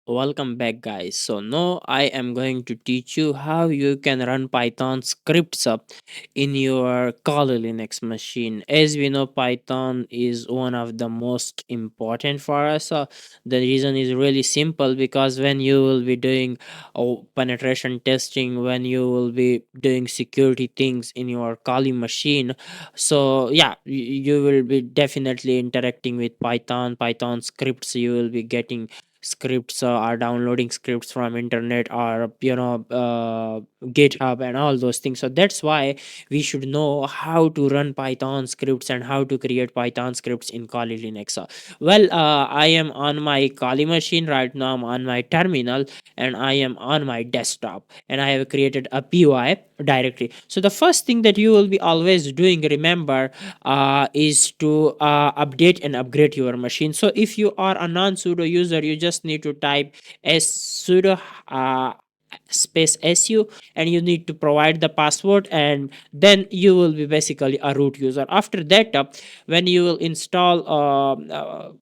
Welcome back, guys. So now I am going to teach you how you can run Python scripts up in your Kali Linux machine. As we know, Python is one of the most important for us. The reason is really simple, because when you will be doing penetration testing, when you will be doing security things in your Kali machine, so yeah, you will be definitely interacting with Python scripts. You will be getting scripts, are downloading scripts from internet, or GitHub and all those things. So that's why we should know how to run Python scripts and how to create Python scripts in Kali Linux. I am on my Kali machine right now. I'm on my terminal and I am on my desktop, and I have created a py directory. So the first thing that you will be always doing, remember, is to update and upgrade your machine. So if you are a non sudo user, you just need to type s sudo uh, space su, and you need to provide the password, and then you will be basically a root user. After that, when you will install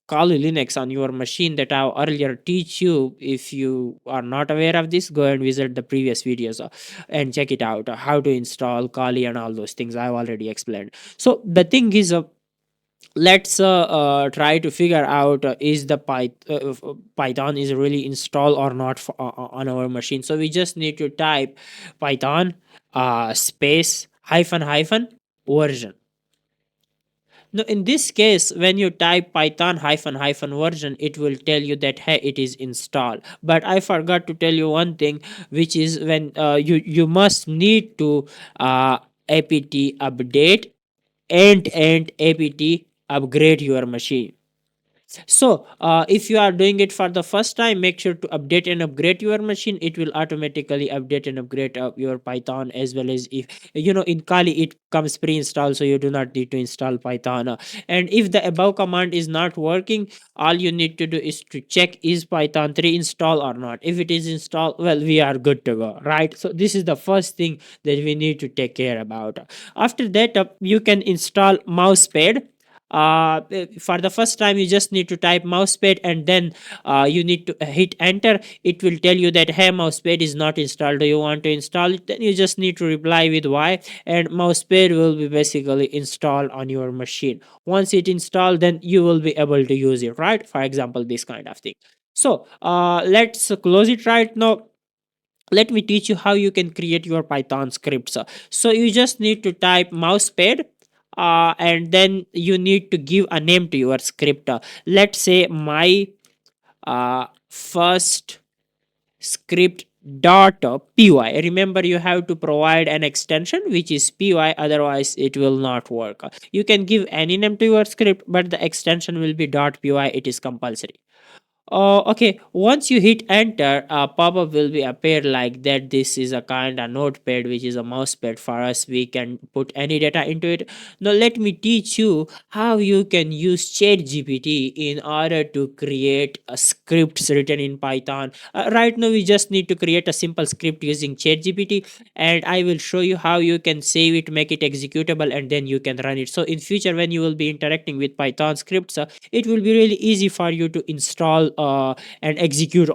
Kali Linux on your machine that I earlier teach you, if you are not aware of this, go and visit the previous videos and check it out, how to install Kali and all those things I've already explained. So the thing is, let's try to figure out, is the Python is really installed or not on our machine. So we just need to type Python space hyphen hyphen version. Now, in this case, when you type Python hyphen hyphen version, it will tell you that hey, it is installed. But I forgot to tell you one thing, which is when you must need to apt update and apt upgrade your machine. So, if you are doing it for the first time, make sure to update and upgrade your machine. It will automatically update and upgrade your Python, as well as, if you know, in Kali it comes pre-installed, so you do not need to install Python. And if the above command is not working, all you need to do is to check, is Python 3 installed or not. If it is installed, well, we are good to go, right? So this is the first thing that we need to take care about. After that, you can install mousepad. For the first time, you just need to type mousepad, and then you need to hit enter. It will tell you that hey, mousepad is not installed, do you want to install it? Then you just need to reply with y, and mousepad will be basically installed on your machine. Once it installed, then you will be able to use it, right? For example, this kind of thing. So let's close it right now. Let me teach you how you can create your Python scripts. So you just need to type mousepad, and then you need to give a name to your script. Let's say my first script dot py. Remember, you have to provide an extension which is py, otherwise it will not work. You can give any name to your script, but the extension will be dot py. It is compulsory. Okay, once you hit enter, a pop-up will be appear like that. This is a kind of notepad, which is a mousepad for us. We can put any data into it. Now let me teach you how you can use ChatGPT in order to create a scripts written in Python. Right now we just need to create a simple script using ChatGPT, and I will show you how you can save it, make it executable, and then you can run it. So in future, when you will be interacting with Python scripts, it will be really easy for you to install and execute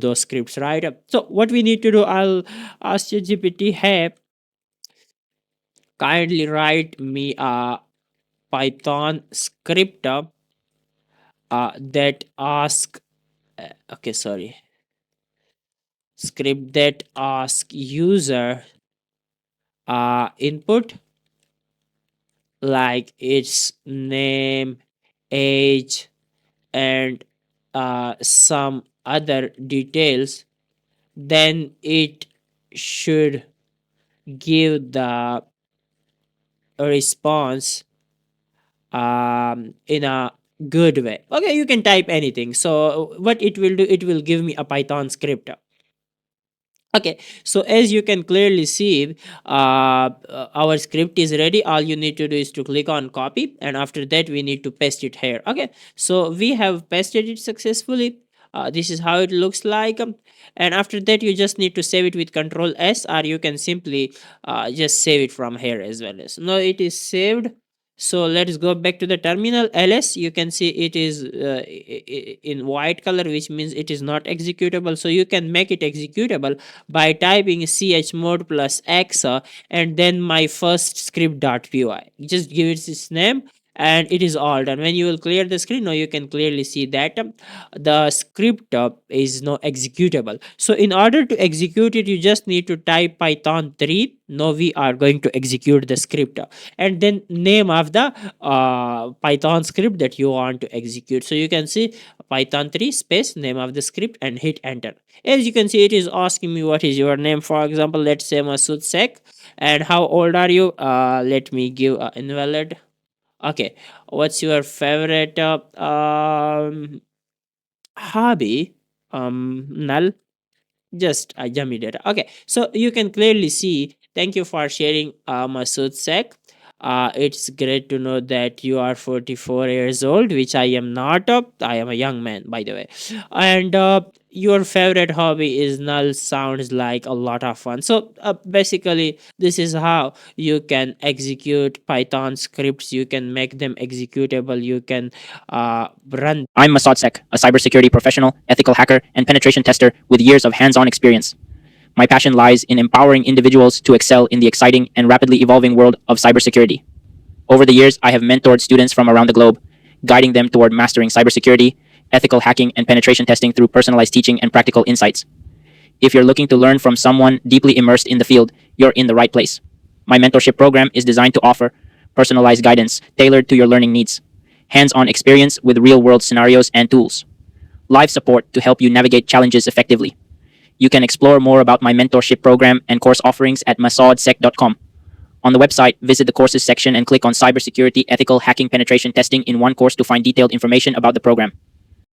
those scripts, right? So what we need to do, I'll ask ChatGPT, hey, kindly write me a Python script that ask okay, sorry, script that ask user input like its name, age, and some other details. Then it should give the response in a good way. Okay, you can type anything. So what it will do, it will give me a Python script. Okay, so as you can clearly see, our script is ready. All you need to do is to click on copy, and after that we need to paste it here. Okay, so we have pasted it successfully. This is how it looks like. And after that, you just need to save it with Control S, or you can simply just save it from here as well. As now it is saved. So let's go back to the terminal. ls, you can see it is in white color, which means it is not executable. So you can make it executable by typing chmod plus x and then my first script.py. Just give it its name and it is all done. When you will clear the screen, now you can clearly see that the script is no executable. So in order to execute it, you just need to type python 3. Now we are going to execute the script and then name of the python script that you want to execute. So you can see python 3 space name of the script and hit enter. As you can see, it is asking me what is your name. For example, let's say MasaudSec. And how old are you? Let me give invalid. Okay, what's your favorite hobby? Null. Just Yummy data. Okay, so you can clearly see. Thank you for sharing, MasaudSec. It's great to know that you are 44 years old, which I am not. I am a young man, by the way. And your favorite hobby is null. Sounds like a lot of fun. So basically, this is how you can execute Python scripts. You can make them executable. You can run. I'm MasaudSec, a cybersecurity professional, ethical hacker, and penetration tester with years of hands on experience. My passion lies in empowering individuals to excel in the exciting and rapidly evolving world of cybersecurity. Over the years, I have mentored students from around the globe, guiding them toward mastering cybersecurity, ethical hacking, and penetration testing through personalized teaching and practical insights. If you're looking to learn from someone deeply immersed in the field, you're in the right place. My mentorship program is designed to offer personalized guidance tailored to your learning needs, hands on experience with real world scenarios and tools, live support to help you navigate challenges effectively. You can explore more about my mentorship program and course offerings at MasaudSec.com. On the website, visit the courses section and click on cybersecurity, ethical hacking, penetration testing in one course to find detailed information about the program.